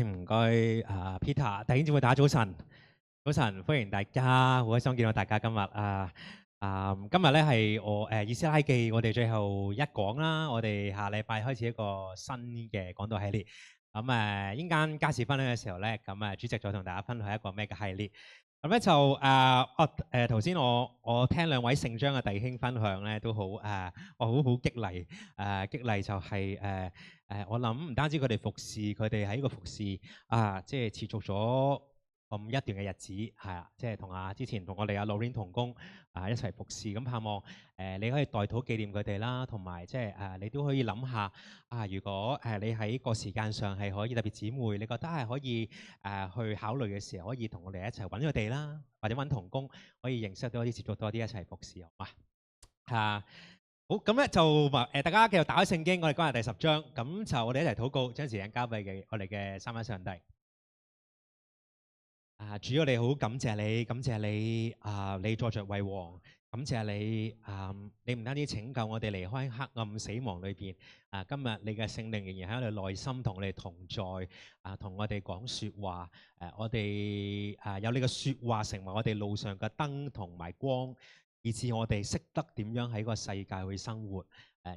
唔該Peter，弟兄姊妹大家早晨，早晨，歡迎大家，好開心見到大家今日今日咧係我以斯拉記我哋最後一講啦，我哋下禮拜開始一個新嘅講道系列。咁陣間家事分享嘅時候咧，咁主席再同大家分享一個咩嘅系列。咁咧就頭先我聽兩位聖章嘅弟兄分享咧，都好我好激勵激勵就係我諗唔單止佢哋服侍，佢哋喺呢個服侍即係持續咗咁一段嘅日子，係啊，即係同之前同我哋Lorraine 同工一齊服侍，咁盼望你可以代禱紀念佢哋啦，同埋即係你都可以諗下如果你喺個時間上係可以特別姊妹，你覺得係可以去考慮嘅時候，可以同我哋一齊揾佢哋啦，或者揾同工，可以認識多啲、接觸多啲一齊服侍，好嘛？好，咁咧就大家繼續打開聖經，我哋今日第10章，咁就我哋一齊禱告，將時間交俾我哋嘅三位上帝。主我哋好感謝你，感謝你你坐著為王，感謝你你唔單止拯救我哋離開黑暗死亡裏邊，今日你嘅聖靈仍然喺我哋內心同我哋同在，同我哋講説話，我哋有你嘅説話成為我哋路上嘅燈同埋光，以致我哋識得點樣喺個世界去生活，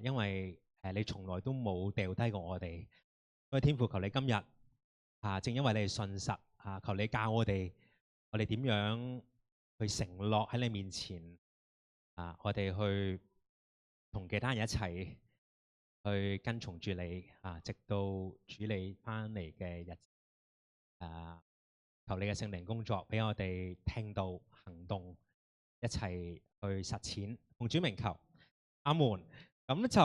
因為你從來都冇掉低過我哋，所以天父求你今日正因為你係信實。求你教我哋點樣去承諾喺你面前，我哋去同其他人一齊去跟從住你，直到主你翻嚟嘅日子。求你嘅聖靈工作，俾我哋聽到行動，一齊去實踐。奉主名求，阿門。咁就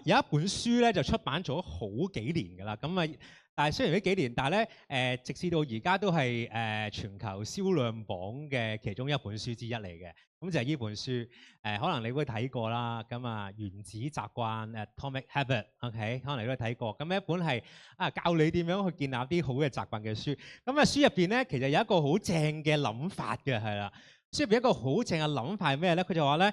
有一本書咧，就出版咗好幾年㗎啦。咁但係雖然呢幾年，但係咧直至到而家都係全球銷量榜嘅其中一本書之一嚟嘅。咁就係呢本書，可能你會睇過啦。咁原子習慣 Atomic Habit，OK，可能你都睇過。咁一本係教你點樣去建立啲好嘅習慣嘅書。咁書入邊咧，其實有一個好正嘅諗法嘅，係啦。書入邊一個好正嘅諗法係咩咧？佢就話咧，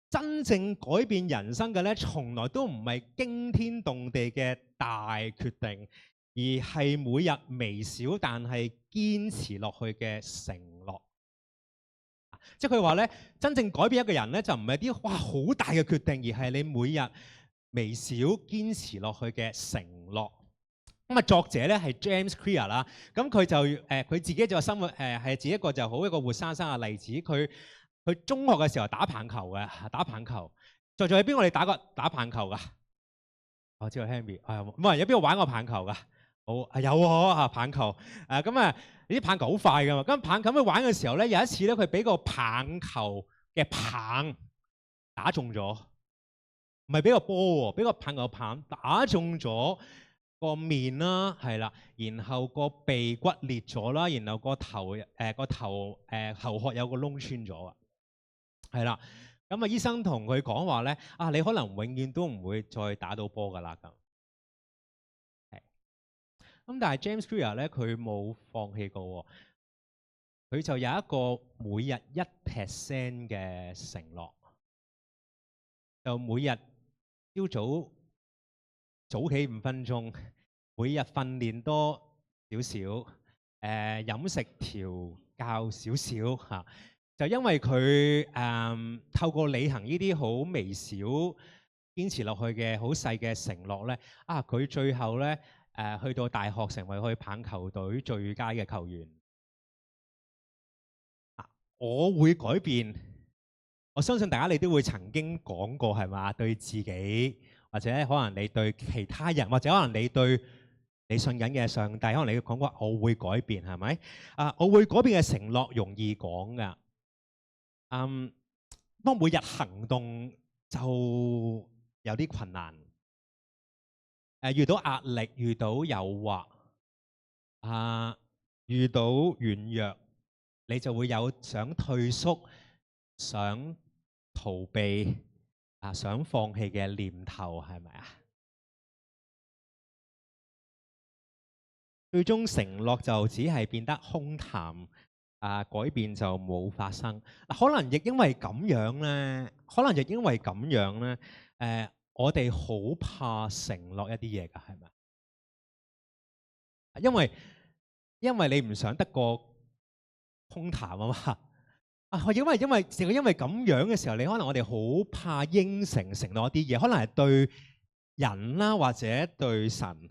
真正改變人生嘅咧，從來都唔係驚天動地嘅大決定，而係每日微小但係堅持落去嘅承諾。即係佢話咧，真正改變一個人咧，就唔係啲好大嘅決定，而係你每日微小堅持落去嘅承諾。咁作者咧係 James Clear 啦，咁佢就佢自己就生活係自己一個就好一個活生生嘅例子。佢中學嘅時候打棒球嘅，打棒球。在座有邊個哋打棒球㗎？我知道 Henry，冇人有邊個玩過棒球㗎？好有棒球。呢啲棒球好快㗎嘛。咁棒球咁玩嘅時候咧，有一次咧，佢俾個棒球嘅棒打中咗，唔係俾個波喎，俾個棒球棒打中咗個面啦，係啦，然後個鼻骨裂咗啦，然後個頭後殼有個窿穿咗啊，係啦。咁醫生同佢講話咧，你可能永遠都唔會再打到波㗎啦咁。咁但係 James Clear 咧，佢冇放棄過喎，佢就有一個每日1% 嘅承諾，就每日朝早起5分鐘，每日訓練多少少，飲食調校少少嚇，就因為佢透過履行呢啲好微小、堅持落去嘅好細嘅承諾咧，佢最後咧去到大學成為佢棒球隊最佳嘅球員。我會改變，我相信大家你都會曾經講過係嘛？對自己或者可能你對其他人，或者可能你對你信緊嘅上帝，可能你講過我會改變係咪？我會改變嘅承諾容易講㗎，當每日行動就有啲困難。遇到壓力，遇到誘惑，遇到軟弱，你就會有想退縮、想逃避、想放棄嘅念頭，係咪啊？最終承諾就只係變得空談，改變就冇發生。可能亦因為咁樣咧，我哋好怕承諾一啲嘢㗎，係咪？因為你唔想得個空談啊嘛。因為咁樣嘅時候，你可能我哋好怕應承諾一啲嘢，可能係對人啦，或者對神，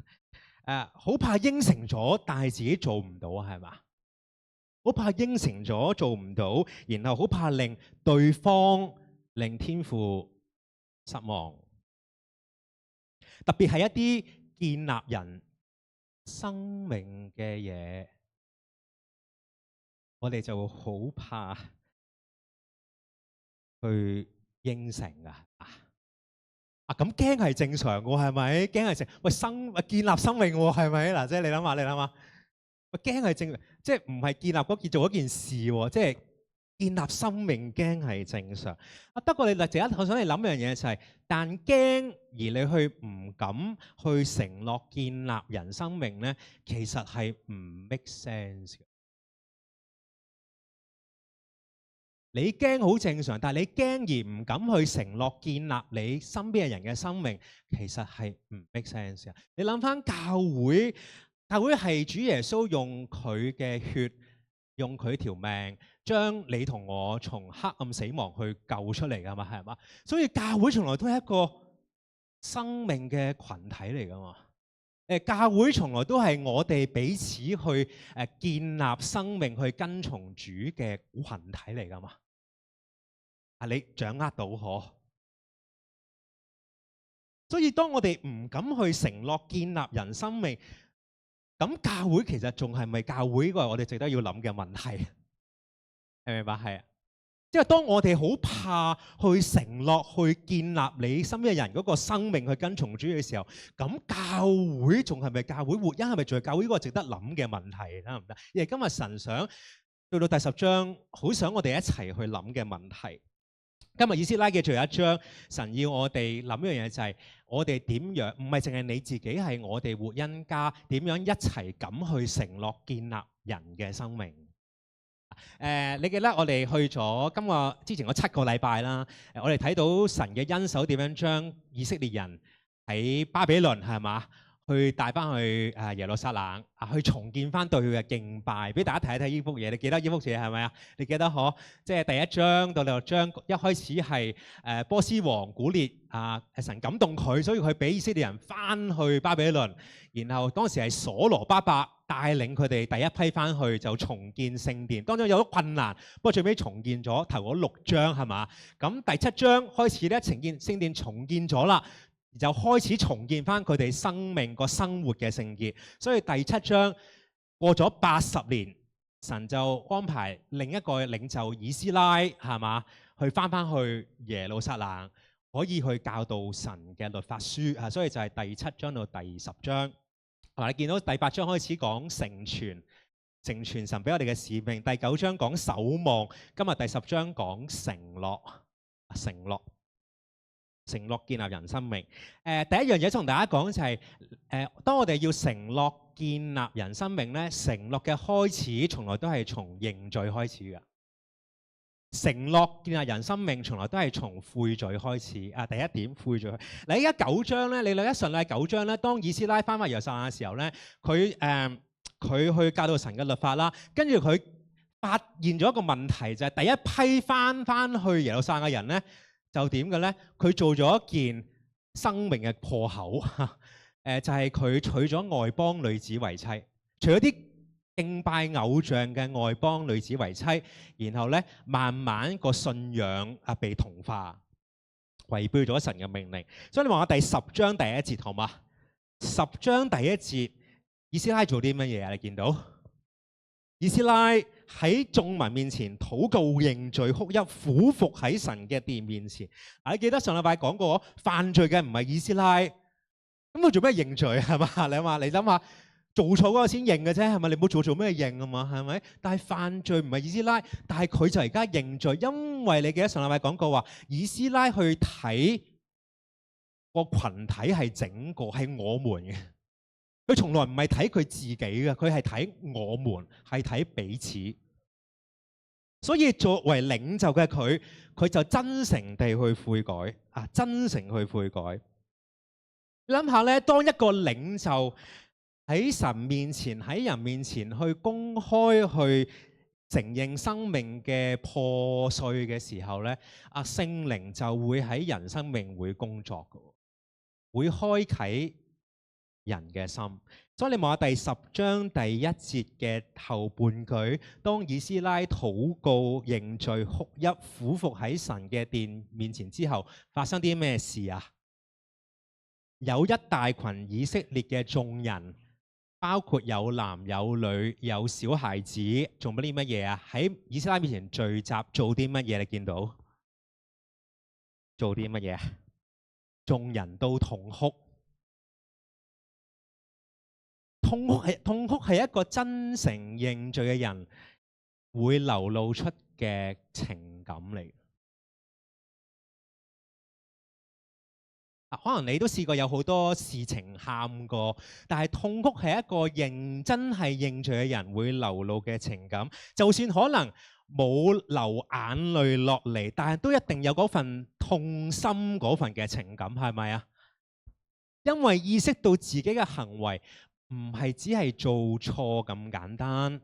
好怕應承咗，但係自己做唔到啊，係嘛？好怕應承咗做唔到，然後好怕令對方、令天父失望。特別係一啲建立人生命嘅嘢，我哋就好怕去應承啊！咁驚係正常嘅喎，係咪？驚係建立生命喎，係咪？嗱，即係你諗下，驚係正常，即係唔係建立做嗰件事喎，即係建立生命驚係正常。不過我想你諗一樣嘢就係，但驚而你去唔敢去承諾建立人生命咧，其實係唔 make sense 嘅。你驚好正常，但係你驚而唔敢去承諾建立你身邊嘅人嘅生命，其實係唔 make sense 嘅。你諗翻教會係主耶穌用佢嘅血，用佢條命，將你同我從黑暗死亡去救出嚟㗎嘛，係嘛？所以教會從來都係一個生命嘅群體嚟㗎嘛。教會從來都係我哋彼此去建立生命，去跟從主嘅群體嚟㗎嘛。你掌握到可？所以當我哋唔敢去承諾建立人生命，咁教會其實仲係咪教會？呢個係我哋值得要諗嘅問題，明唔明白？係啊，即係當我哋好怕去承諾去建立你身邊嘅人嗰個生命去跟從主嘅時候，咁教會仲係咪教會？活恩係咪仲係教會？呢個值得諗嘅問題，得唔得？因為今日神想到第10章，好想我哋一齊去諗嘅問題。今日以斯拉嘅最後一章，神要我哋諗一樣嘢，就係我哋點樣，唔係淨係你自己，係我哋活恩家點樣一齊咁去承諾建立人嘅生命。你記得我哋去咗之前嗰7個禮拜啦，我哋睇到神嘅恩手點樣將以色列人喺巴比倫係嘛，去帶翻去耶路撒冷去重建翻對佢嘅敬拜，俾大家睇一睇呢幅嘢。你記得呢幅嘢係咪啊？你記得嗬？即係第1章到第6章，一開始係波斯王古列神感動佢，所以佢俾以色列人翻去巴比倫。然後當時係所羅巴伯帶領佢哋第一批翻去就重建聖殿，當中有咗困難，不過最尾重建咗頭嗰6章係嘛？咁第7章開始咧，聖殿重建咗啦。就開始重建翻佢哋生命個生活嘅聖潔，所以第7章過咗80年，神就安排另一個領袖以斯拉係嘛，去翻去耶路撒冷，可以去教導神嘅律法書啊，所以就係第7章到第10章。你見到第8章開始講成全神俾我哋嘅使命，第9章講守望，今日第10章講承諾建立人生命。第一樣嘢同大家講就係當我哋要承諾建立人生命咧，承諾嘅開始從來都係從認罪開始嘅。承諾建立人生命從來都係從悔罪開始。第一點悔罪。嗱，依家9章咧，你睇一順利9章咧，當以斯拉翻耶路撒冷嘅時候咧，佢去教導神嘅律法啦，跟住佢發現咗一個問題，就係第一批翻去耶路撒冷嘅人咧。就點嘅咧？佢做咗一件生命嘅破口，就係佢娶咗外邦女子為妻，除咗啲敬拜偶像嘅外邦女子為妻，然後咧慢慢個信仰被同化，違背咗神嘅命令。所以你話我第10章第1節好嘛？10章第1節，以斯拉做啲乜嘢啊？你見到以斯拉喺眾民面前禱告認罪哭泣，俯伏喺神嘅殿面前。你記得上禮拜講過，犯罪嘅唔係以斯拉，咁佢做咩認罪係嘛？你諗下，做錯嗰個先認嘅啫，係咪？你冇做咩認啊嘛？係咪？但係犯罪唔係以斯拉，但係佢就而家認罪，因為你記得上禮拜講過話，以斯拉去睇個群體係整個係我們嘅。佢從來唔係睇佢自己嘅，佢係睇我們，係睇彼此。所以作為領袖嘅佢就真誠地去悔改，真誠去悔改。你諗下咧，當一個領袖喺神面前、喺人面前去公開去承認生命嘅破碎嘅時候咧，聖靈就會喺人生命會工作嘅，會開啟人嘅心。所以你望下第10章第1節嘅後半句，當以斯拉禱告認罪哭泣俯伏喺神嘅殿面前之後，發生啲咩事啊？有一大群以色列嘅眾人，包括有男有女有小孩子，做乜啲乜嘢啊？喺以斯拉面前聚集做啲乜嘢？你見到做啲乜嘢啊？眾人都痛哭。痛哭係一個真誠認罪嘅人會流露出嘅情感嚟。可能你都試過有好多事情喊過，但係痛哭係一個真係認罪嘅人會流露嘅情感。就算可能冇流眼淚落嚟，但係都一定有嗰份痛心嗰份嘅情感，係咪啊？因為意識到自己嘅行為唔係只係做錯咁簡單，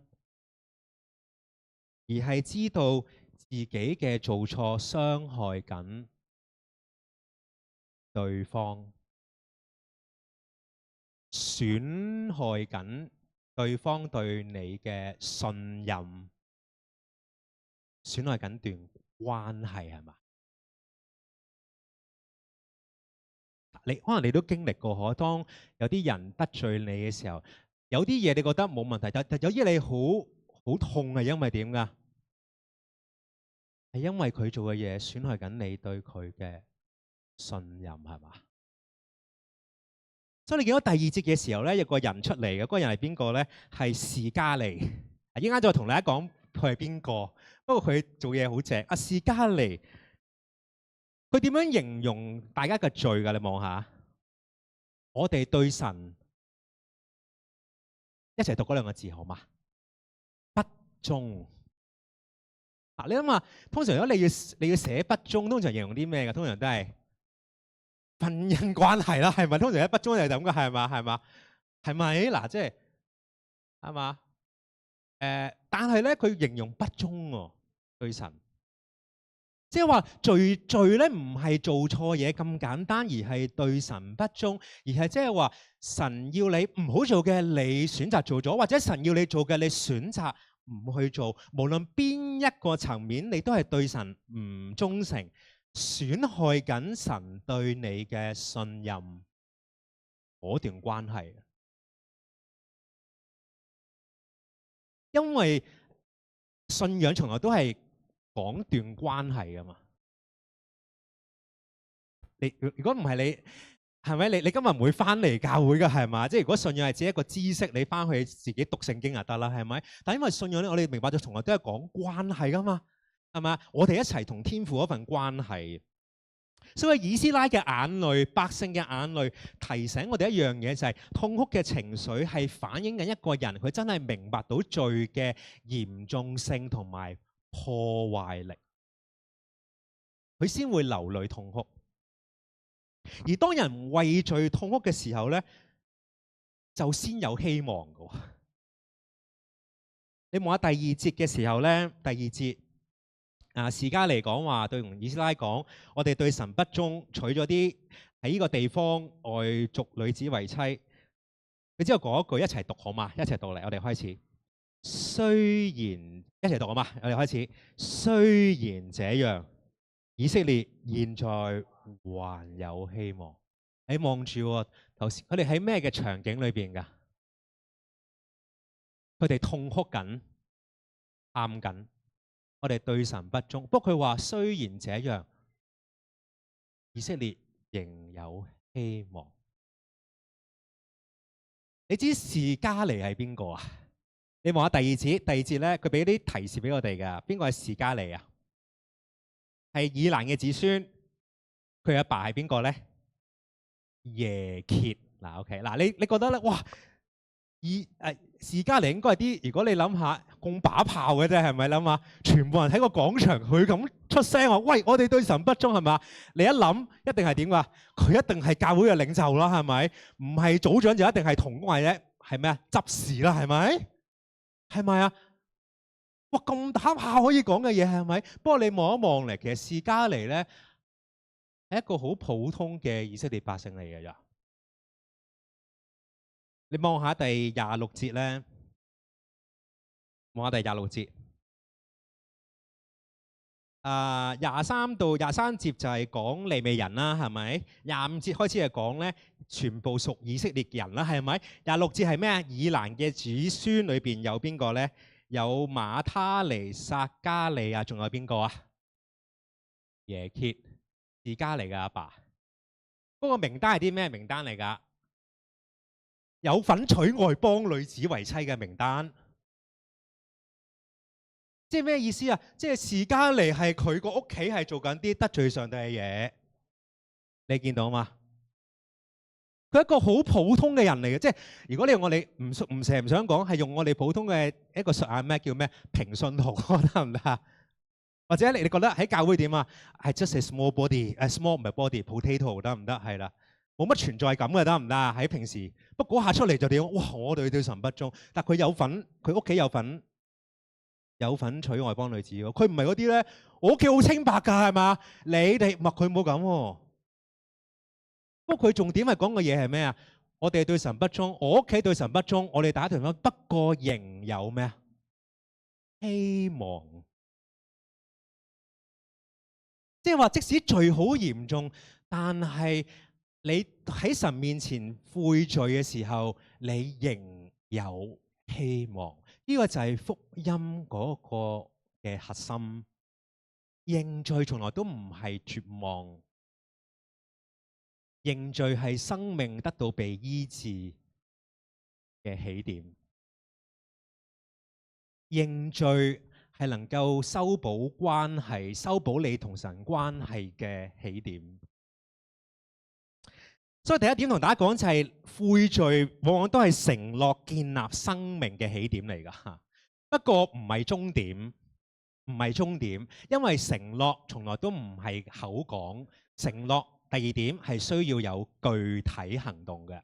而係知道自己嘅做錯傷害緊對方，損害緊對方對你嘅信任，損害緊段關係，係嘛？可能你都經歷過，當有啲人得罪你嘅時候，有啲嘢你覺得冇問題，但有啲你好痛，係因為點㗎？係因為佢做嘅嘢損害緊你對佢嘅信任，係嘛？所以你見到第2節嘅時候咧，有個人出嚟嘅，嗰個人係邊個咧？係士加利。一陣間再同大家講佢係邊個。不過佢做嘢好正。士加利，佢點樣形容大家嘅罪㗎？你望下，我哋對神一齊讀嗰2個字好嗎？不忠。你諗下，通常如果你要寫不忠，通常形容啲咩㗎？通常都係婚姻關係啦，係咪？通常一不忠就係咁㗎，係嘛？係嘛？係咪？嗱，即係係嘛？但係咧，佢形容不忠喎，對神，即係話罪咧唔係做錯嘢咁簡單，而係對神不忠，而係即係話神要你唔好做嘅，你選擇做咗，或者神要你做嘅，你選擇唔去做。無論邊一個層面，你都係對神唔忠誠，損害緊神對你嘅信任嗰段關係。因為信仰從來都係講段關係㗎嘛。如果唔係你係咪？你今日唔會翻嚟教會㗎，係嘛？即係如果信仰係只一個知識，你翻去自己讀聖經就得啦，係咪？但因為信仰咧，我哋明白咗從來都係講關係㗎嘛，係咪？我哋一齊同天父嗰份關係。所以以斯拉嘅眼淚、百姓嘅眼淚，提醒我哋一樣嘢，就係痛哭嘅情緒係反映緊一個人佢真係明白到罪嘅嚴重性同埋破壞力，佢先會流淚痛哭。而當人為罪痛哭嘅時候咧，就先有希望㗎。你望下第2節嘅時候咧，第2節。士加利講話對以斯拉講，我哋對神不忠，娶咗啲喺呢個地方外族女子為妻。你之後講一句，一齊讀好嘛？一齊讀嚟，我哋開始。雖然一齊讀好嘛？我哋開始。雖然這樣，以色列現在還有希望。你望住頭先，佢哋喺咩嘅場景裏邊㗎？佢哋痛哭緊，喊緊。我哋對神不忠，不過佢話雖然這樣，以色列仍有希望。你知士加利係邊個啊？你望下第2節，第2節咧，佢俾啲提示俾我哋㗎。邊個係士加利啊？係以蘭嘅子孫。佢阿爸係邊個咧？耶歇。OK， 你覺得咧？哇！士加利應該係啲，如果你諗下共把炮嘅啫，係咪諗下？全部人喺個廣場，佢咁出聲話：喂，我哋對神不忠，係咪？你一諗一定係點㗎？佢一定係教會嘅領袖啦，係咪？唔係組長就一定係同工，或者係咩啊？執事啦，係咪？係咪啊？哇，咁打炮可以講嘅嘢係咪？不過你望一望嚟，其實士加尼咧係一個好普通嘅以色列百姓嚟嘅咋。你望下第26節咧，望下第26節。23到23節就係講利未人啦，係咪？25節開始係講咧，全部屬以色列嘅人啦，係咪？26節係咩啊？以蘭嘅子孫裏邊有邊個咧？有馬他尼、撒加利亞，仲有邊個啊？耶歇，士加尼嘅阿爸。嗰個名單係啲咩名單嚟㗎？有份娶外邦女子為妻嘅名單。即係咩意思啊？即係士加尼係佢個屋企係做緊啲得罪上帝嘅嘢，你見到嘛？佢係一個好普通嘅人嚟嘅，即係如果你用我哋唔成日唔想講，係用我哋普通嘅一個術語咩叫咩平信徒得唔得啊？或者你覺得喺教會點啊？係 just a small body，a small 唔係 body potato 得唔得？係啦，冇乜存在感嘅得唔得啊？喺平時，不過嗰下出嚟就點？哇！我哋對神不忠，但佢有份，佢屋企有份娶外邦女子喎。佢唔係嗰啲咧，我屋企好清白㗎，係嘛？你哋唔係佢冇咁喎。不過佢重點係講嘅嘢係咩啊？我哋對神不忠，我屋企對神不忠，我哋打團婚，不過仍有咩啊？希望。即係話，即使罪好嚴重，但係你喺神面前悔罪嘅時候，你仍有希望。呢個就係福音嗰個嘅核心。認罪從來都唔係絕望，認罪係生命得到被醫治嘅起點。認罪係能夠修補關係、修補你同神關係嘅起點。所以第一點同大家講就係悔罪往往都係承諾建立生命嘅起點嚟㗎。不過唔係終點，唔係終點，因為承諾從來都唔係口講。承諾第二點係需要有具體行動嘅。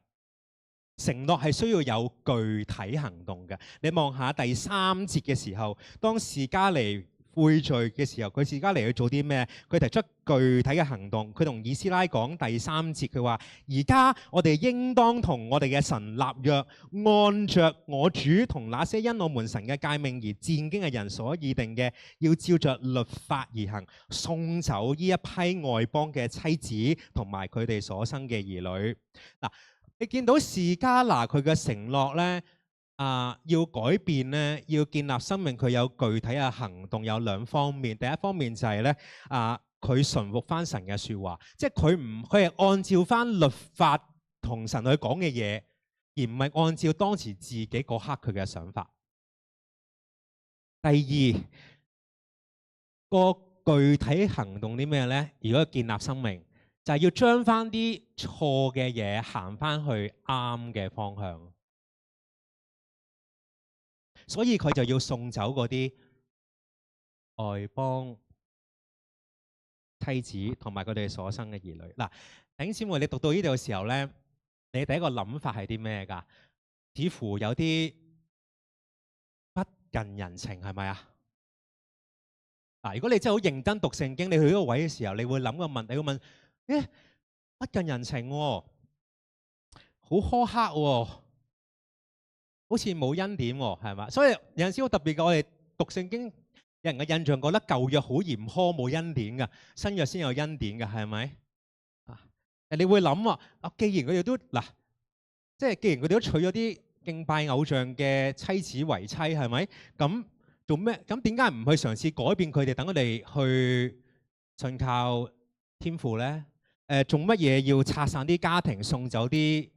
承諾係需要有具體行動嘅。你望下第3節嘅時候，當士加尼悔罪嘅時候，佢士加尼去做啲咩？佢提出具體嘅行動。佢同以斯拉講第3節，佢話：而家我哋應當同我哋嘅神立約，按着我主同那些因我們神嘅誡命而戰經嘅人所議定嘅，要照着律法而行，送走呢一批外邦嘅妻子同埋佢哋所生嘅兒女。嗱，你見到士加拿佢嘅承諾咧，要改變咧，要建立生命，佢有具體嘅行動，有2方面。第一方面就係咧，佢順服翻神嘅説話，即係佢係按照翻律法同神去講嘅嘢，而唔係按照當時自己嗰刻佢嘅想法。第二個具體行動啲咩咧？如果建立生命，就係要將翻啲錯嘅嘢行翻去啱嘅方向，所以佢就要送走嗰啲外邦妻子同埋佢哋所生嘅兒女。嗱，弟兄姊妹，你讀到呢度嘅時候咧，你第一個諗法係啲咩㗎？似乎有啲不近人情，係咪啊？嗱，如果你真係好認真讀聖經，你去呢個位嘅時候，你會諗個問題，你會問：不近人情喎，好苛刻喎，好似冇恩典喎，係嘛？所以有陣時好特別嘅，我哋讀聖經，有人嘅印象覺得舊約好嚴苛，冇恩典㗎，新約先有恩典㗎，係咪？你會諗既然佢哋都即係既然佢哋都娶咗啲敬拜偶像嘅妻子為妻，係咪？咁做咩？咁點解唔去嘗試改變佢哋，等佢哋去信靠天父咧？做乜嘢要拆散啲家庭，送走啲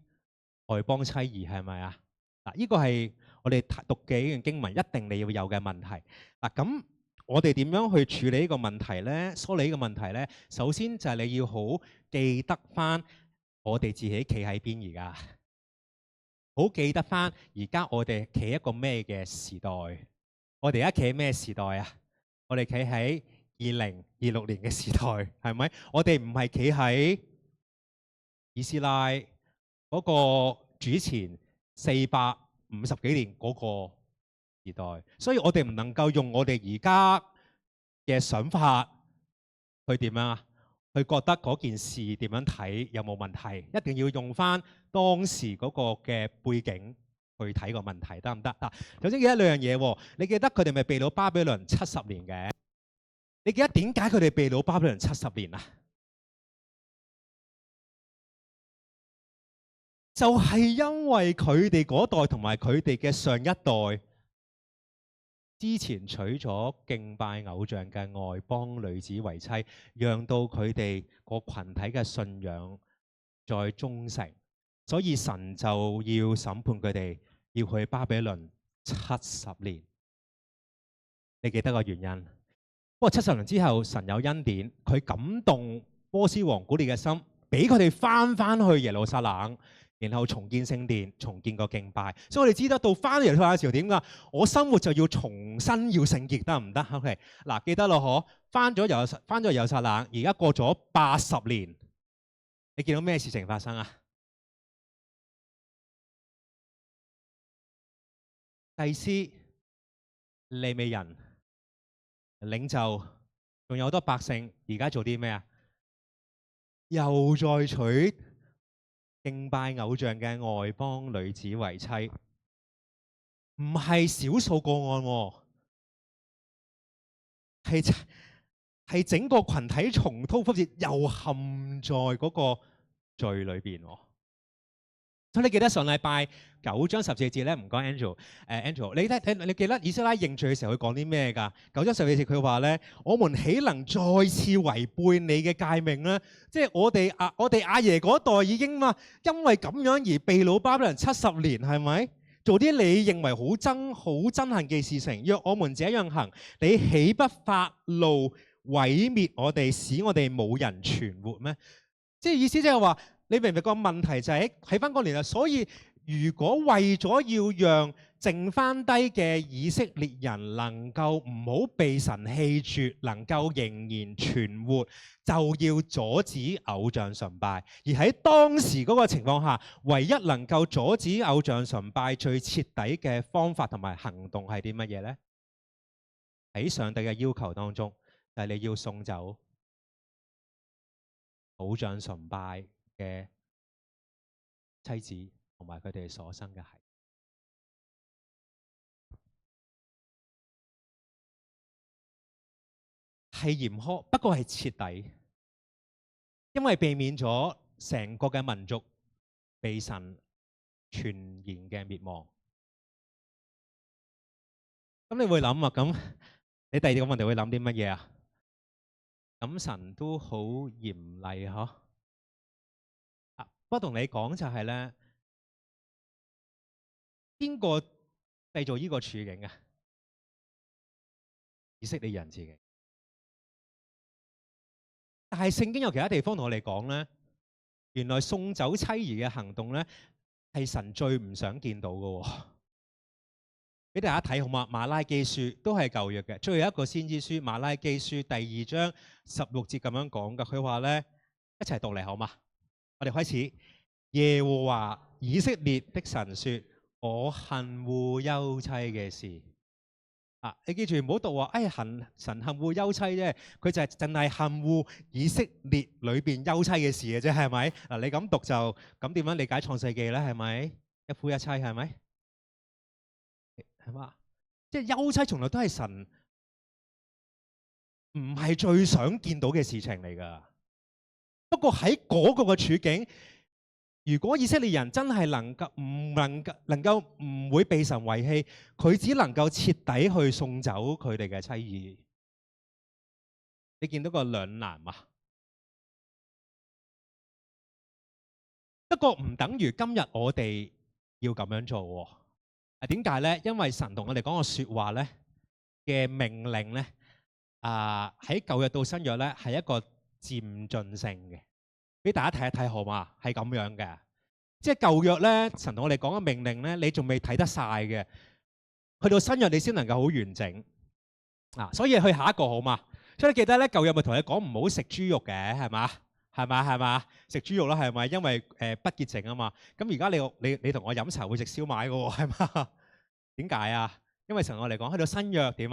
外邦妻兒，係咪啊？嗱，呢個係我哋讀嘅呢段經文一定你要有嘅問題。咁我哋點樣去處理呢個問題咧？梳理呢個問題咧？首先就係你要好記得翻我哋自己企喺邊而家，好記得翻而家我哋企一個咩嘅時代？我哋而家企喺咩時代啊？我哋企喺2026年嘅時代，係咪？我哋唔係企喺以斯拉嗰個主前450幾年嗰個時代，所以我哋唔能夠用我哋而家嘅想法去點樣啊？去覺得嗰件事點樣睇有冇問題？一定要用翻當時嗰個嘅背景去睇個問題，得唔得？嗱，首先記得兩樣嘢喎，你記得佢哋咪被擄巴比倫70年嘅？你記得點解佢哋被擄巴比倫70年啊？就係因為佢哋嗰代同埋佢哋嘅上一代之前娶咗敬拜偶像嘅外邦女子為妻，讓到佢哋個群體嘅信仰再忠誠，所以神就要審判佢哋，要去巴比倫70年。你記得個原因？不過70年之後，神有恩典，佢感動波斯王古列嘅心，俾佢哋翻去耶路撒冷。然後重建聖殿，重建個敬拜，所以我哋知得到翻嚟耶路撒冷嘅時候點㗎？我生活就要重新要聖潔，得唔得 ？OK， 嗱，記得咯，嗬，翻咗耶路撒冷，而家過咗80年，你見到咩事情發生啊？祭司、利未人、領袖，仲有好多百姓，而家做啲咩啊？又再娶敬拜偶像嘅外邦女子為妻，唔係少數個案喎，係整個群體重蹈覆轍，又陷在嗰個罪裏邊。所以你記得上禮拜9章14節咧，唔該 Angel，你記得以斯拉認罪嘅時候佢講啲咩㗎？9章14節佢話咧：我們豈能再次違背你嘅誡命咧？即係我哋阿爺嗰代已經嘛，因為咁樣而被擄巴比倫70年，係咪？做啲你認為好憎恨嘅事情，若我們這樣行，你豈不發怒毀滅我哋，使我哋冇人存活咩？即係意思即係話。你明唔明個問題就係喺翻嗰年啊？所以如果為咗要讓剩翻低嘅以色列人能夠唔好被神棄絕，能夠仍然存活，就要阻止偶像崇拜。而喺當時嗰個情況下，唯一能夠阻止偶像崇拜最徹底嘅方法同埋行動係啲乜嘢呢？喺上帝嘅要求當中，就係你要送走偶像崇拜嘅妻子同埋佢哋所生嘅孩子，係嚴苛，不過係徹底，因為避免咗成個嘅民族被神全然嘅滅亡。咁你會諗啊？咁你第二個問題會諗啲乜嘢啊？咁神都好嚴厲嗬。不過同你講就係咧，邊個製造呢個處境嘅？以色列人自己。但係聖經有其他地方同我哋講咧，原來送走妻兒嘅行動咧，係神最唔想見到嘅喎。俾大家睇好嘛？馬拉基書都係舊約嘅，最後一個先知書馬拉基書第2章16節咁樣講嘅。佢話咧，一齊讀嚟好嘛？我哋開始。耶和華以色列的神說：我恨惡休妻嘅事。你記住唔好讀話，神恨惡休妻啫，佢就係淨係恨惡以色列裏邊休妻嘅事嘅啫，係咪？你咁讀就咁點樣理解創世記咧？係咪一夫一妻？係咪？係嘛？即係休妻從來都係神唔係最想見到嘅事情嚟㗎。不過喺嗰個嘅處境。如果以色列人真係能夠唔會被神遺棄，佢只能夠徹底去送走佢哋嘅妻兒。你見到個兩難嘛？不過唔等於今日我哋要咁樣做喎。點解咧？因為神同我哋講個説話咧嘅命令咧，喺舊約到新約咧係一個漸進性嘅。俾大家睇一睇好嘛？係咁樣嘅，即係舊約咧，神同我哋講嘅命令咧，你仲未睇得晒嘅，去到新約你先能夠好完整。所以去下一個好嘛？所以你記得咧，舊約咪同你講唔好食豬肉嘅，係嘛？係嘛？食豬肉啦，係咪？因為不潔淨啊嘛。咁而家你同我飲茶會食燒賣嘅喎，係嘛？點解啊？因為神我嚟講，去到新約點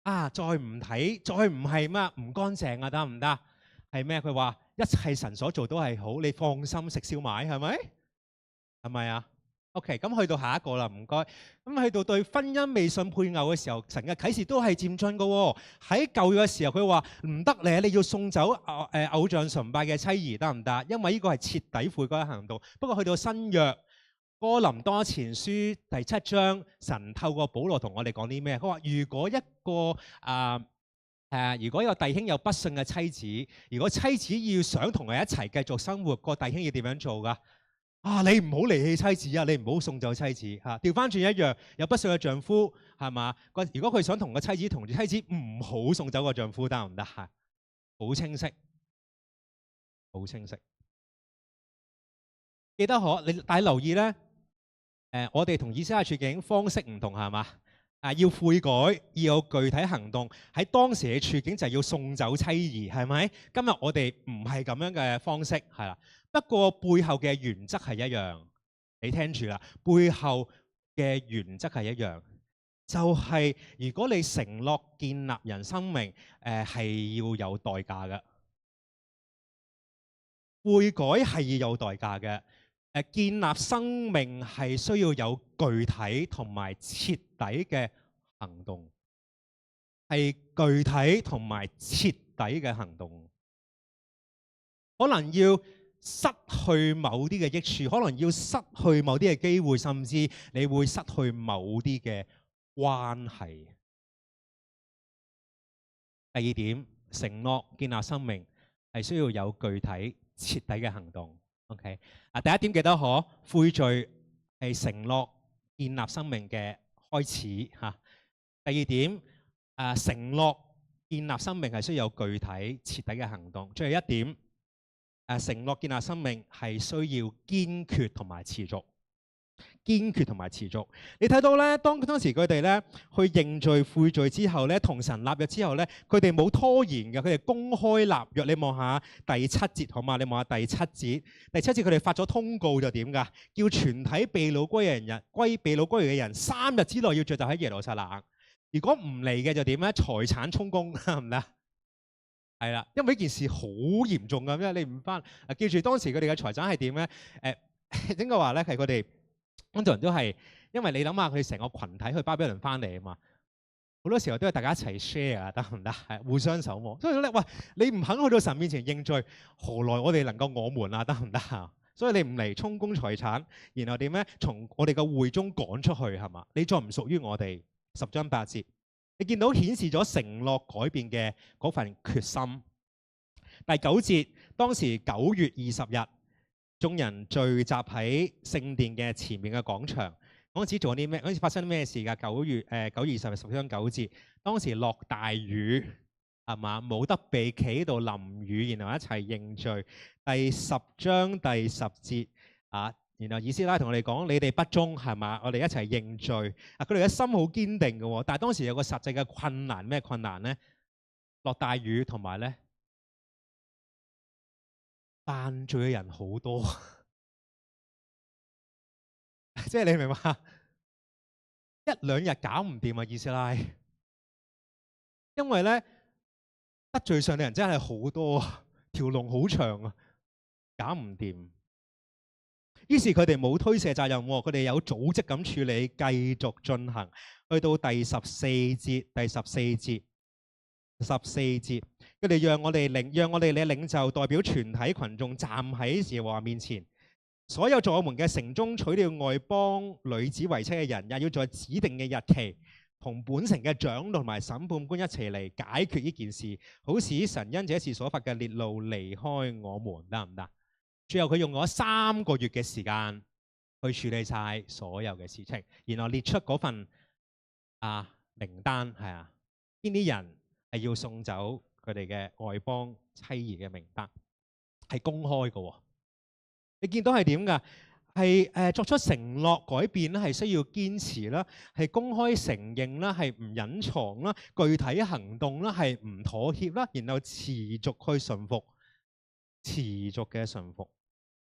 啊？再唔睇，再唔係咩唔乾淨啊，得唔得？係咩？佢話一切神所做都係好，你放心食燒賣，係咪？係咪啊？OK，咁去到下一個啦，唔該。咁去到對婚姻未信配偶嘅時候，神嘅啟示都係漸進嘅喎。喺舊約嘅時候，佢話唔得咧，你要送走偶像崇拜嘅妻兒，得唔得？因為呢個係徹底悔改嘅行動。不過去到新約哥林多前書第7章，神透過保羅同我哋講啲咩？佢話如果一個如果有弟兄有不信嘅妻子，如果妻子要想同佢一齊繼續生活，個弟兄要點樣做㗎？你唔好離棄妻子啊！你唔好送走妻子嚇。調翻轉一樣，有不信嘅丈夫係嘛？如果佢想同個妻子同住，妻子唔好送走個丈夫，得唔得嚇？好清晰，好清晰。記得但係留意咧，我哋同以色列處境方式唔同係嘛？要悔改，要有具體行動。喺當時嘅處境就係要送走妻兒，係咪？今日我哋唔係咁樣嘅方式，係啦。不過背後嘅原則係一樣，你聽住啦。背後嘅原則係一樣，就係如果你承諾建立人生命，係要有代價嘅。悔改係要有代價嘅。建立生命係需要有具體同埋徹底嘅行動，係具體同埋徹底嘅行動。可能要失去某啲嘅益處，可能要失去某啲嘅機會，甚至你會失去某啲嘅關係。第二點，承諾建立生命係需要有具體徹底嘅行動。OK， 第一點記得可悔罪係承諾建立生命嘅開始嚇。第二點，承諾建立生命係需要有具體徹底嘅行動。最後一點，承諾建立生命係需要堅決同埋持續。堅決同埋持續。你睇到咧，當時佢哋咧去認罪悔罪之後咧，同神立約之後咧，佢哋冇拖延嘅，佢哋公開立約。你望下第7節好嘛？你望下第7節。第7節佢哋發咗通告就點㗎？叫全體被擄歸嘅人3日之內要聚集喺耶路撒冷。如果唔嚟嘅就點咧？財產充公，得唔得？係啦，因為呢件事好嚴重㗎，因為你唔翻。記住當時佢哋嘅財產係點咧？應該話咧係佢哋。好多人都係，因為你諗下佢哋成個群體去巴比倫翻嚟啊嘛，好多時候都係大家一齊 share 得唔得？係互相守望。所以咧，喂，你唔肯去到神面前認罪，何來我哋能夠我們啊？得唔得啊？所以你唔嚟充公財產，然後點咧？從我哋嘅會中趕出去係嘛？你再唔屬於我哋。10章8節，你見到顯示咗承諾改變嘅嗰份決心。第9節，當時9月20日。眾人聚集喺聖殿嘅前面嘅廣場，嗰陣時做啲咩？嗰陣時發生咩事㗎？9月9月20日10章9節，當時落大雨係嘛？冇得避，企喺度淋雨，然後一齊認罪。第10章第10節然後以斯拉同我哋講：你哋不忠係嘛？我哋一齊認罪。佢哋嘅心好堅定嘅喎，但係當時有個實際嘅困難，咩困難咧？落大雨同埋咧。犯罪嘅人好多，即係你明嘛？1、2日搞唔掂啊，以斯拉，因為咧得罪上嘅人真係好多，條龍好長啊，搞唔掂。於是佢哋冇推卸責任，佢哋有組織咁處理，繼續進行。去到第14節，佢哋讓我哋嘅領袖代表全體群眾站喺耶和華面前，所有在我們嘅城中娶了外邦女子為妻嘅人，也要在指定嘅日期同本城嘅長老同埋審判官一齊嚟解決呢件事，好使神因這事所發嘅烈怒離開我們，得唔得？最後佢用咗3個月嘅時間去處理晒所有嘅事情，然後列出嗰份名單，係啊，邊啲人係要送走佢哋嘅外邦妻兒嘅名單，係公開嘅。你見到係點㗎？係作出承諾改變咧，係需要堅持啦，係公開承認啦，係唔隱藏啦，具體行動啦，係唔妥協啦，然後持續去順服。持續嘅順服。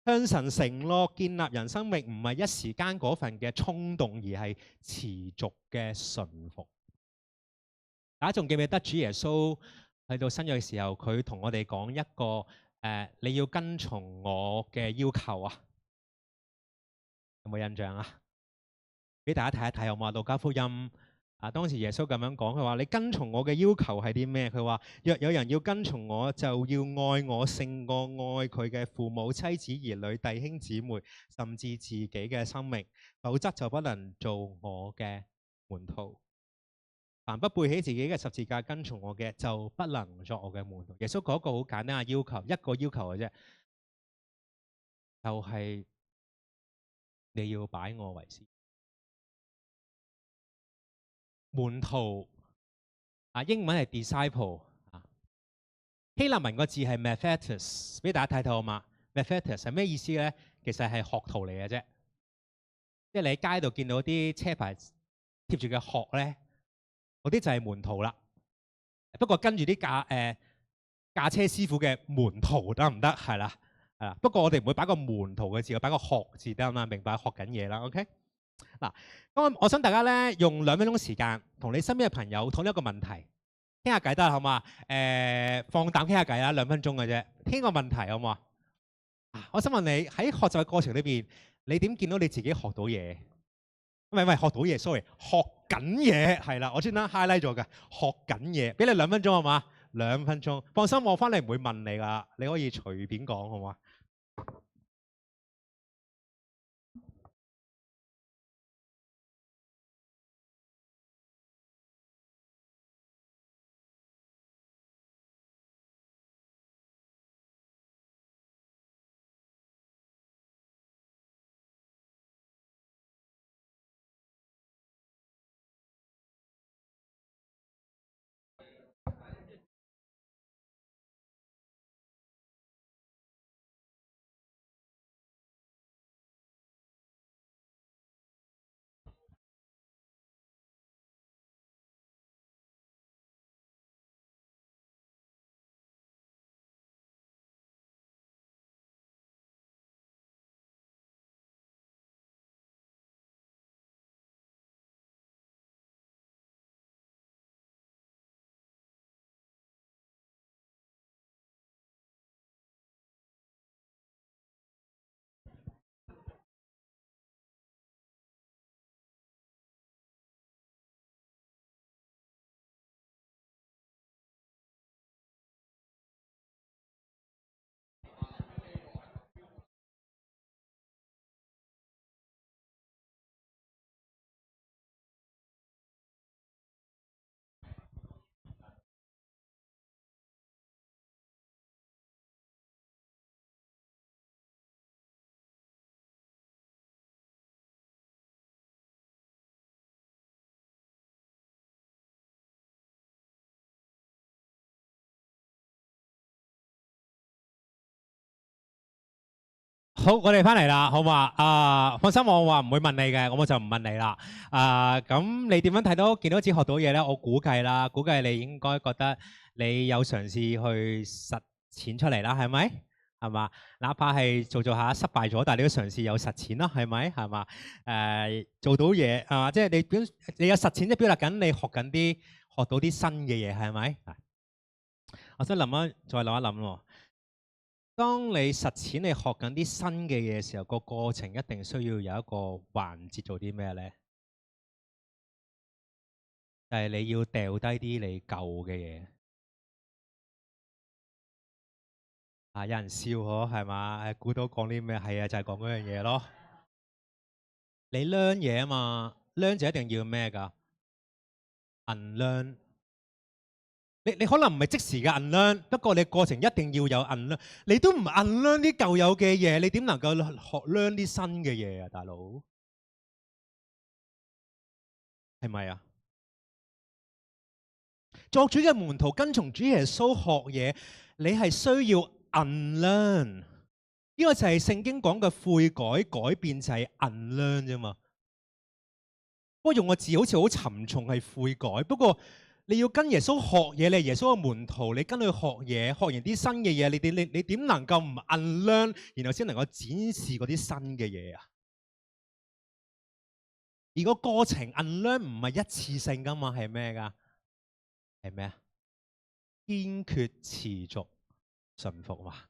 向神承諾建立人生命，唔係一時間嗰份嘅衝動，而係持續嘅順服。大家仲記唔記得主耶穌去到新約嘅時候，佢同我哋講一個你要跟從我嘅要求啊？有冇印象啊？俾大家睇一睇好嘛？路加福音當時耶穌咁樣講，佢話：你跟從我嘅要求係啲咩？佢話：若有人要跟從我，就要愛我勝過愛佢嘅父母、妻子、兒女、弟兄姊妹，甚至自己嘅生命，否則就不能做我嘅門徒。凡不背起自己嘅十字架跟從我嘅，就不能作我嘅門徒。耶穌講一個好簡單嘅要求，一個要求嘅啫，就係你要擺我為先。門徒英文係 disciple 希臘文個字係 mathetes， 俾大家睇睇好嘛？ mathetes 係咩意思咧？其實係學徒嚟嘅啫，即係你喺街度見到啲車牌貼住嘅學咧，嗰啲就係門徒啦。不過跟住啲駕車師傅嘅門徒得唔得？係啦，係啦。不過我哋唔會擺個門徒嘅字，我擺個學字得嘛？明白學緊嘢啦。OK。嗱，咁我想大家咧用2分鐘時間，同你身邊嘅朋友討論一個問題，傾下偈得啦，好嘛？放膽傾下偈啦，2分鐘嘅啫，傾個問題好唔好啊？我想問你喺學習嘅過程裏邊，你點見到你自己學到嘢？唔係學到嘢 ，sorry， 學緊嘢係啦，我專登 highlight 咗嘅，學緊嘢，俾你2分鐘好嘛？2分鐘，放心，我翻嚟唔會問你噶，你可以隨便講好嘛？好，我哋翻嚟啦，好嘛？放心，我話唔會問你嘅，我就唔問你啦。咁你點樣見到自己學到嘢咧？我估計你應該覺得你有嘗試去實踐出嚟啦，係咪？係嘛？哪怕係做下失敗咗，但係你都嘗試有實踐啦，係咪？係嘛？做到嘢係嘛？即係你有實踐，即係表達緊你學到啲新嘅嘢，係咪？我想再諗一諗喎。當你實踐你學緊啲新嘅嘢嘅時候，個過程一定需要有一個環節做啲咩咧？就係你要掉低啲你舊嘅嘢。有人笑嗬，係嘛？估到講啲咩？係啊，就係講嗰樣嘢咯。你 learn 嘢啊嘛 ，learn 就一定要咩㗎 ？unlearn。你可能唔係即時嘅 unlearn，不過你過程一定要有 unlearn。你都唔 unlearn 啲舊有嘅嘢，你點能夠學 learn 啲新嘅嘢啊，大佬？係咪啊？作主嘅門徒跟從主耶穌學嘢，你係需要 unlearn。呢個就係聖經講嘅悔改、改變，就係 unlearn 啫嘛。不過用個字好似好沉重，係悔改。不過你要跟耶穌學嘢，你係耶穌嘅門徒，你跟佢學嘢，學完啲新嘅嘢，你點能夠唔 unlearn，然後先能夠展示嗰啲新嘅嘢啊？而個過程 unlearn 唔係一次性噶嘛，係咩噶？係咩啊？堅決持續順服嘛。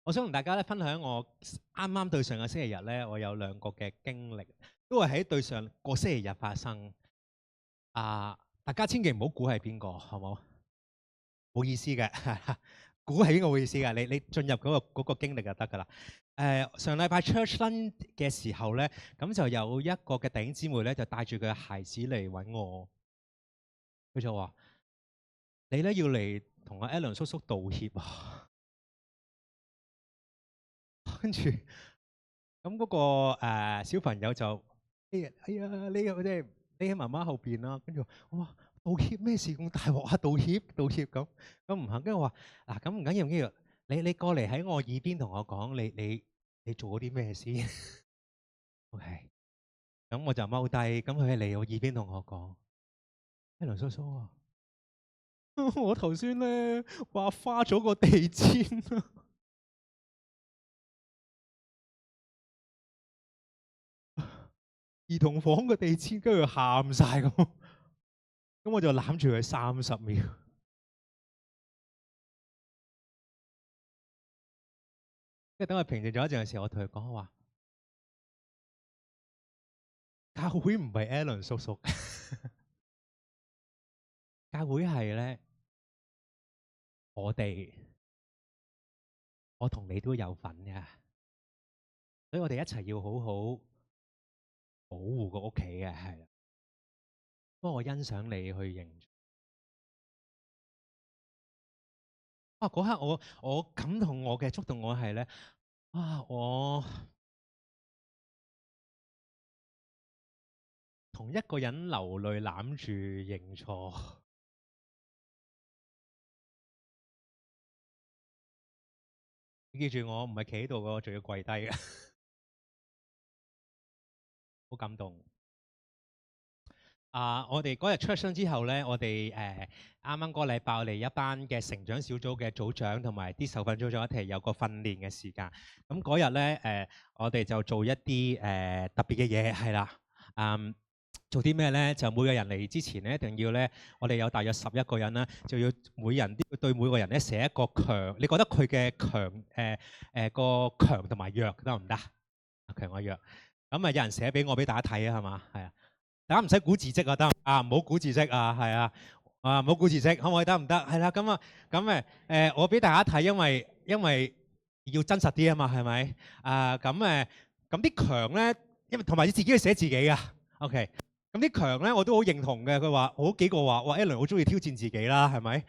我想同大家咧分享我啱啱對上個星期日咧，我有兩個嘅經歷，都係喺對上個星期日發生。大家千祈唔好估係邊個，好冇？冇意思嘅，估係邊個冇意思嘅。你進入嗰個經歷就得㗎啦。上禮拜 church lunch 嘅時候咧，咁就有一個嘅弟兄姊妹咧，就帶住佢嘅孩子嚟揾我，佢就話：你咧要嚟同阿 Alan 叔叔道歉啊！跟住咁嗰個小朋友就哎呀，你喺媽媽後邊啦。跟住我話道歉咩事咁大鑊啊？道歉咁唔肯。跟住我話嗱，咁唔緊要唔緊要，你過嚟喺我耳邊同我講，你做咗啲咩先？OK，咁我就踎低，咁佢嚟我耳邊同我講：Alan 叔叔啊，我頭先咧話花咗個地氈啊！兒童房嘅地氈，跟住喊晒咁，咁我就攬住佢30秒。跟住等佢平靜咗一陣嘅時候，我同佢講話：教會唔係 Alan 叔叔，教會係咧我同你都有份嘅，所以我哋一齊要好好保護個屋企嘅，係啦。不過我欣賞你去認。嗰刻我感動我嘅觸動我係咧，我同一個人流淚攬住認錯。你記住我唔係企喺度嘅，我仲要跪低嘅，好感動。我哋嗰日出生之後咧，我哋啱啱嗰個禮拜，我哋一班嘅成長小組嘅組長同埋啲受訓組長一齊有個訓練嘅時間。咁嗰日咧，我哋就做一啲特別嘅嘢，係啦。做啲咩咧？就每個人嚟之前咧，一定要咧，我哋有大約11個人啦，就要每人對每個人咧寫一個強，你覺得佢嘅個強同埋弱得唔得？強或弱？咁有人寫俾我俾大家睇啊，係嘛？係啊。大家唔使估字跡啊，得唔好估字跡啊，係啊，唔好估字跡，可唔可以得唔得？係啦，咁我俾大家睇，因為要真實啲啊嘛，係咪？咁啲強咧，因為同埋你自己去寫自己啊 ，OK。咁啲強咧，我都好認同嘅。佢話好幾個話，哇 Alan 好中意挑戰自己啦，係咪？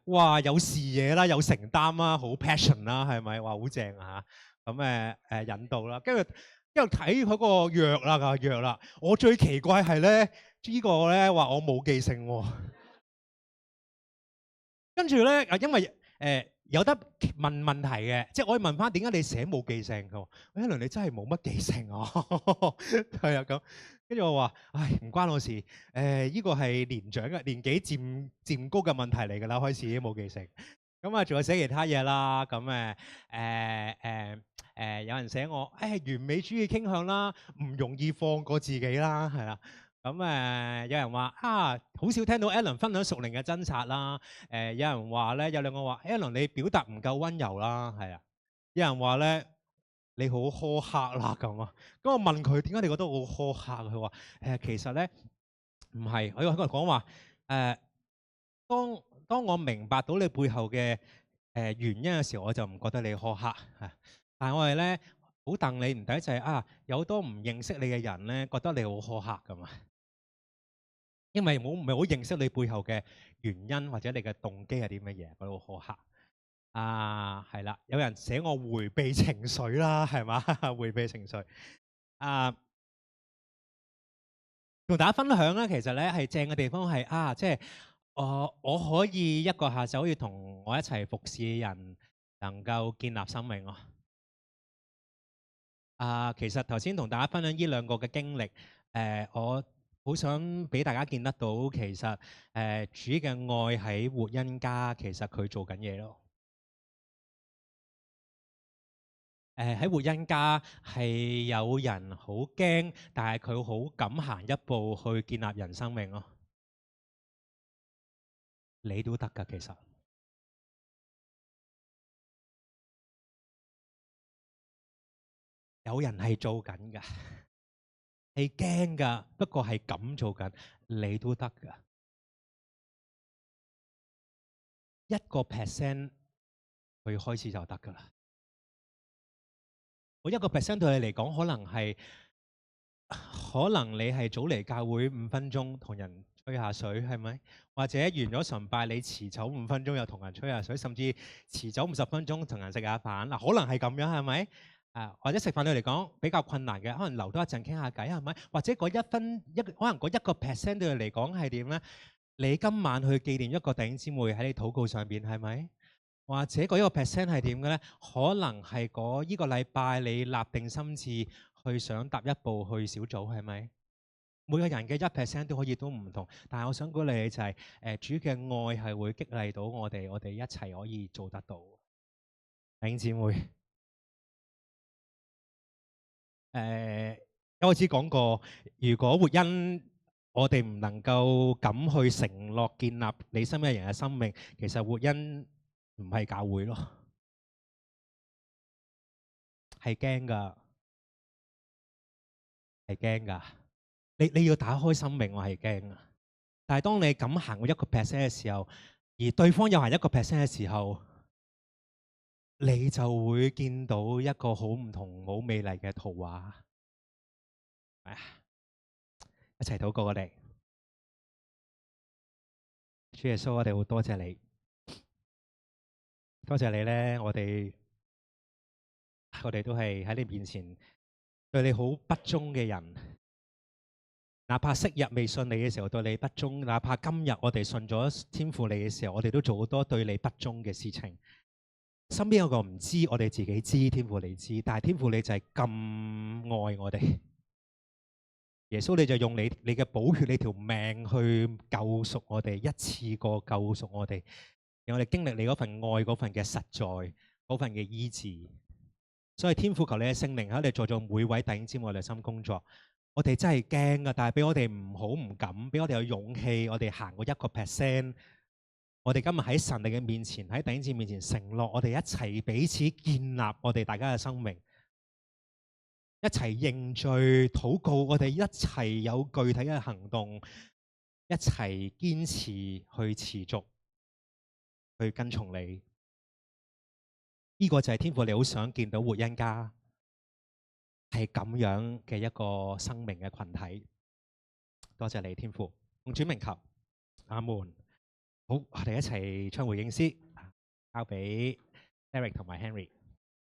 哇有視野啦，有承擔啦，好 passion 啦，係咪？哇好正啊嚇！咁引導啦，跟住。因為睇佢個弱啦，我最奇怪係咧，呢個咧話我冇記性喎。跟住咧，因為有得問問題嘅，即係我可以問翻點解你寫冇記性？佢話：Alan你真係冇乜記性啊！係啊咁。跟住我話：唉，唔關我事。呢個係年長嘅年紀漸高嘅問題嚟㗎啦，開始已經冇記性。咁仲有寫其他嘢啦。咁有人寫我完美主義傾向啦，唔容易放過自己啦，係啦。咁有人話好少聽到 Alan 分享屬靈嘅掙扎啦。有人話咧，有兩個話 Alan 你表達唔夠溫柔啦，係啊。有人話咧你好苛刻啦咁啊。咁我問佢點解你覺得我好苛刻？佢話其實咧唔係，我喺度講話當我明白到你背後嘅原因嘅時候，我就唔覺得你苛刻嚇。但係我哋咧好戥你唔抵就係有好多唔認識你嘅人咧，覺得你好苛刻噶嘛。因為我唔係好認識你背後嘅原因或者你嘅動機係啲乜嘢，覺得好苛刻。係啦，有人寫我迴避情緒啦，係嘛？迴避情緒。同大家分享咧，其實咧係正嘅地方係即係我可以一個下晝可以同我一齊服侍嘅人能夠建立生命咯。其實頭先同大家分享呢兩個嘅經歷，我好想俾大家見得到，其實主嘅愛喺活恩家，其實佢做緊嘢咯。喺活恩家係有人好驚，但係佢好敢行一步去建立人生命咯。你都得㗎，其實有人係做緊㗎，係驚㗎，不過係咁做緊，你都得㗎。1%佢開始就得㗎啦。我1%對你嚟講，可能你係早嚟教會5分鐘同人吹下水，係咪？或者完咗崇拜，你遲走5分鐘又同人吹下水，甚至遲走50分鐘同人食下飯。嗱，可能係咁樣，係咪？或者食飯對你嚟講比較困難嘅，可能留多一陣傾下偈，係咪？或者嗰可能嗰1%對你嚟講係點咧？你今晚去紀念一個弟兄姊妹喺你禱告上邊，係咪？或者嗰1%係點嘅咧？可能係呢個禮拜你立定心志去想踏一步去小組，係咪？每個人嘅1%都可以都唔同，但係我想鼓勵你就係主嘅愛係會激勵到我哋一齊可以做得到。弟兄姊妹，一開始講過，如果活恩我哋唔能夠咁去承諾建立你身邊嘅人嘅生命，其實活恩唔係教會咯，係驚㗎，係驚㗎。你要打開生命，我係驚啊！但係當你咁行過1%嘅時候，而對方又行1%嘅時候，你就會見到一個好唔同、好美麗嘅圖畫。一齊禱告我哋，主耶穌，我哋好多謝你，多謝你咧，我哋都係喺你面前對你好不忠嘅人，哪怕昔日未信你嘅時候對你不忠，哪怕今日我哋信咗天父你嘅時候，我哋都做好多對你不忠嘅事情。身邊有個唔知，我哋自己知，天父你知，但係天父你就係咁愛我哋。耶穌你就用你嘅寶血，你條命去救贖我哋，一次過救贖我哋，讓我哋經歷你嗰份愛，嗰份嘅實在，嗰份嘅醫治。所以天父求你嘅聖靈喺我哋在座每位弟兄姊妹嘅內心工作。我哋真係驚噶，但係俾我哋唔敢，俾我哋有勇氣，我哋行過1%。我哋今日喺神你嘅面前，喺弟兄姊妹面前承諾，我哋一齊彼此建立我哋大家嘅生命，一齊認罪禱告，我哋一齊有具體嘅行動，一齊堅持去持續去跟從你。呢個就係天父你好想見到活恩家係咁樣嘅一個生命嘅群體。多謝你天父，奉主名求，阿門。好，我哋一齊唱回應詩，交俾 Eric 同埋 Henry。